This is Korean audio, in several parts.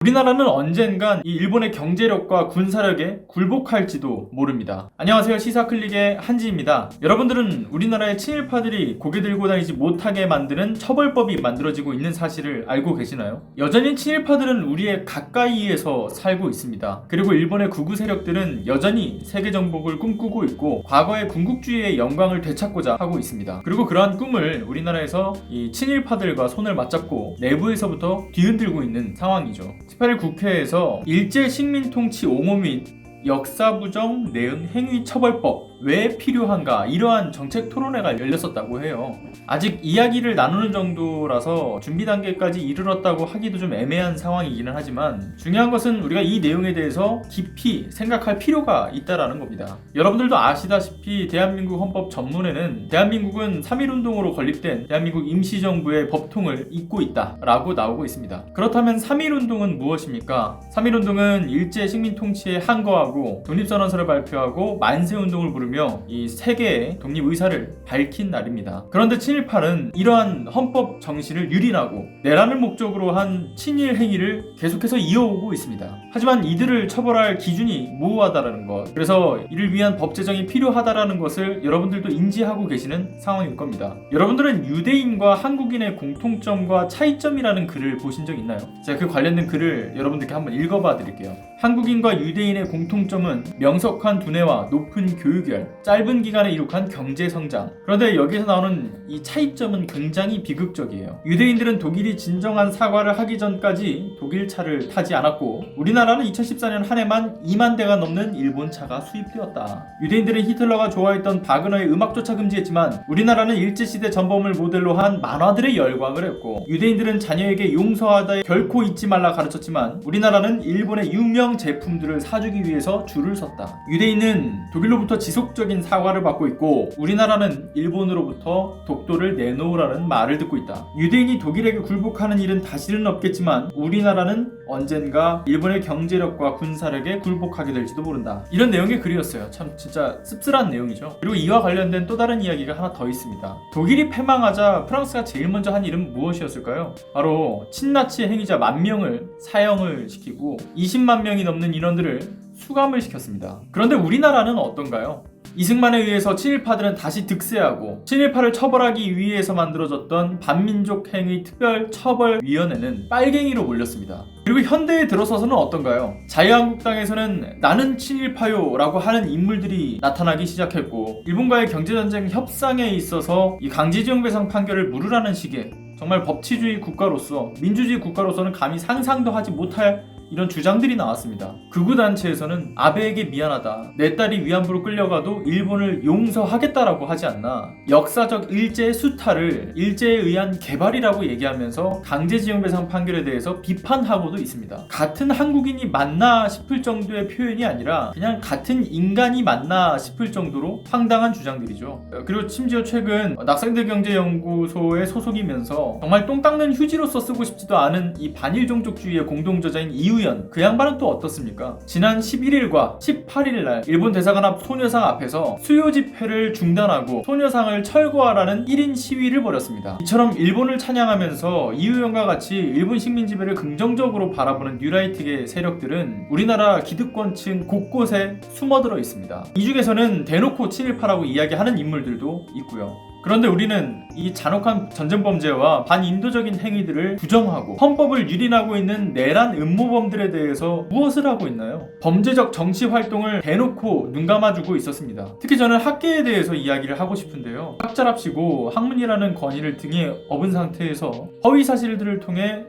우리나라는 언젠간 이 일본의 경제력과 군사력에 굴복할지도 모릅니다. 안녕하세요, 시사클릭의 한지입니다. 여러분들은 우리나라의 친일파들이 고개 들고 다니지 못하게 만드는 처벌법이 만들어지고 있는 사실을 알고 계시나요? 여전히 친일파들은 우리의 가까이에서 살고 있습니다. 그리고 일본의 구구 세력들은 여전히 세계 정복을 꿈꾸고 있고 과거의 군국주의의 영광을 되찾고자 하고 있습니다. 그리고 그러한 꿈을 우리나라에서 이 친일파들과 손을 맞잡고 내부에서부터 뒤흔들고 있는 상황이죠. 18일 국회에서 일제 식민통치 옹호 및 역사부정 내응 행위처벌법 왜 필요한가, 이러한 정책 토론회가 열렸었다고 해요. 아직 이야기를 나누는 정도라서 준비 단계까지 이르렀다고 하기도 좀 애매한 상황이기는 하지만 중요한 것은 우리가 이 내용에 대해서 깊이 생각할 필요가 있다라는 겁니다. 여러분들도 아시다시피 대한민국 헌법 전문에는 대한민국은 3.1운동으로 건립된 대한민국 임시정부의 법통을 잇고 있다라고 나오고 있습니다. 그렇다면 3.1운동은 무엇입니까? 3.1운동은 일제 식민통치에 항거하고 독립선언서를 발표하고 만세운동을 부르며 이 세계의 독립의사를 밝힌 날입니다. 그런데 친일파는 이러한 헌법 정신을 유린하고 내란을 목적으로 한 친일 행위를 계속해서 이어오고 있습니다. 하지만 이들을 처벌할 기준이 모호하다는 것, 그래서 이를 위한 법 제정이 필요하다는 것을 여러분들도 인지하고 계시는 상황일 겁니다. 여러분들은 유대인과 한국인의 공통점과 차이점이라는 글을 보신 적 있나요? 제가 그 관련된 글을 여러분들께 한번 읽어봐 드릴게요. 한국인과 유대인의 공통점은 명석한 두뇌와 높은 교육열, 짧은 기간에 이룩한 경제성장. 그런데 여기서 나오는 이 차이점은 굉장히 비극적이에요. 유대인들은 독일이 진정한 사과를 하기 전까지 독일차를 타지 않았고 우리나라는 2014년 한 해만 2만 대가 넘는 일본차가 수입되었다. 유대인들은 히틀러가 좋아했던 바그너의 음악조차 금지했지만 우리나라는 일제시대 전범을 모델로 한 만화들의 열광을 했고 유대인들은 자녀에게 용서하다 결코 잊지 말라 가르쳤지만 우리나라는 일본의 유명 제품들을 사주기 위해서 줄을 섰다. 유대인은 독일로부터 지속적인 사과를 받고 있고 우리나라는 일본으로부터 독도를 내놓으라는 말을 듣고 있다. 유대인이 독일에게 굴복하는 일은 다시는 없겠지만 우리나라는 언젠가 일본의 경제력과 군사력에 굴복하게 될지도 모른다. 이런 내용의 글이었어요. 참 진짜 씁쓸한 내용이죠. 그리고 이와 관련된 또 다른 이야기가 하나 더 있습니다. 독일이 패망하자 프랑스가 제일 먼저 한 일은 무엇이었을까요? 바로 친나치 행위자 10,000명을 사형을 시키고 20만 명이 넘는 인원들을 수감을 시켰습니다. 그런데 우리나라는 어떤가요? 이승만에 의해서 친일파들은 다시 득세하고 친일파를 처벌하기 위해서 만들어졌던 반민족 행위 특별처벌위원회는 빨갱이로 몰렸습니다. 그리고 현대에 들어서서는 어떤가요? 자유한국당에서는 나는 친일파요 라고 하는 인물들이 나타나기 시작했고 일본과의 경제전쟁 협상에 있어서 이 강제징용배상 판결을 물으라는 식의 정말 법치주의 국가로서 민주주의 국가로서는 감히 상상도 하지 못할 이런 주장들이 나왔습니다. 극우단체에서는 아베에게 미안하다, 내 딸이 위안부로 끌려가도 일본을 용서하겠다라고 하지 않나, 역사적 일제의 수탈을 일제에 의한 개발이라고 얘기하면서 강제징용배상 판결에 대해서 비판하고도 있습니다. 같은 한국인이 맞나 싶을 정도의 표현이 아니라 그냥 같은 인간이 맞나 싶을 정도로 황당한 주장들이죠. 그리고 심지어 최근 낙상대경제연구소의 소속이면서 정말 똥 닦는 휴지로서 쓰고 싶지도 않은 이 반일종족주의의 공동저자인 이유연, 그 양반은 또 어떻습니까? 지난 11일과 18일 날 일본 대사관 앞 소녀상 앞에서 수요 집회를 중단하고 소녀상을 철거하라는 1인 시위를 벌였습니다. 이처럼 일본을 찬양하면서 이유연과 같이 일본 식민 지배를 긍정적으로 바라보는 뉴라이트계 세력들은 우리나라 기득권층 곳곳에 숨어들어 있습니다. 이 중에서는 대놓고 친일파라고 이야기하는 인물들도 있고요. 그런데 우리는 이 잔혹한 전쟁범죄와 반인도적인 행위들을 부정하고 헌법을 유린하고 있는 내란 음모범들에 대해서 무엇을 하고 있나요? 범죄적 정치활동을 대놓고 눈감아주고 있었습니다. 특히 저는 학계에 대해서 이야기를 하고 싶은데요. 학자랍시고 학문이라는 권위를 등에 업은 상태에서 허위사실들을 통해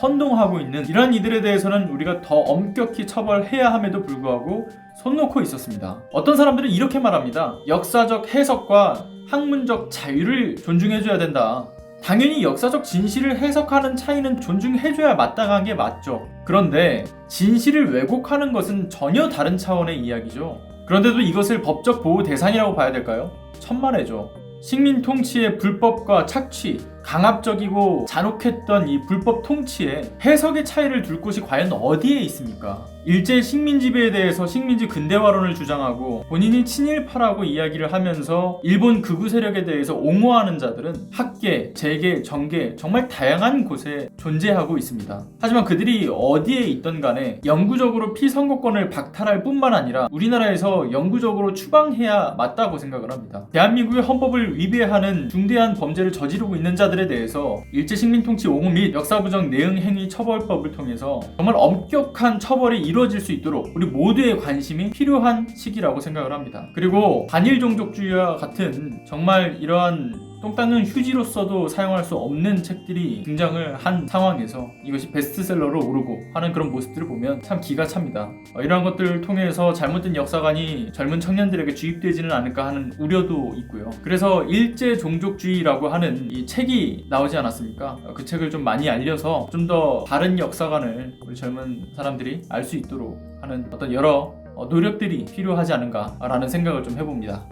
선동하고 있는 이러한 이들에 대해서는 우리가 더 엄격히 처벌해야 함에도 불구하고 손 놓고 있었습니다. 어떤 사람들은 이렇게 말합니다. 역사적 해석과 학문적 자유를 존중해줘야 된다. 당연히 역사적 진실을 해석하는 차이는 존중해줘야 마땅한 게 맞죠. 그런데 진실을 왜곡하는 것은 전혀 다른 차원의 이야기죠. 그런데도 이것을 법적 보호 대상이라고 봐야 될까요? 천만에죠. 식민 통치의 불법과 착취, 강압적이고 잔혹했던 이 불법 통치에 해석의 차이를 둘 곳이 과연 어디에 있습니까? 일제 식민 지배에 대해서 식민지 근대화론을 주장하고 본인이 친일파라고 이야기를 하면서 일본 극우 세력에 대해서 옹호하는 자들은 학계, 재계, 정계 정말 다양한 곳에 존재하고 있습니다. 하지만 그들이 어디에 있던 간에 영구적으로 피선거권을 박탈할 뿐만 아니라 우리나라에서 영구적으로 추방해야 맞다고 생각을 합니다. 대한민국의 헌법을 위배하는 중대한 범죄를 저지르고 있는 자들에 대해서 일제 식민 통치 옹호 및 역사부정 내응 행위 처벌법을 통해서 정말 엄격한 처벌이 이루어질 수 있도록 우리 모두의 관심이 필요한 시기라고 생각을 합니다. 그리고 반일 종족주의와 같은 정말 이러한 똥 닦는 휴지로서도 사용할 수 없는 책들이 등장을 한 상황에서 이것이 베스트셀러로 오르고 하는 그런 모습들을 보면 참 기가 찹니다. 이러한 것들을 통해서 잘못된 역사관이 젊은 청년들에게 주입되지는 않을까 하는 우려도 있고요. 그래서 일제 종족주의라고 하는 이 책이 나오지 않았습니까? 그 책을 좀 많이 알려서 좀 더 바른 역사관을 우리 젊은 사람들이 알 수 있도록 하는 어떤 여러 노력들이 필요하지 않은가라는 생각을 좀 해봅니다.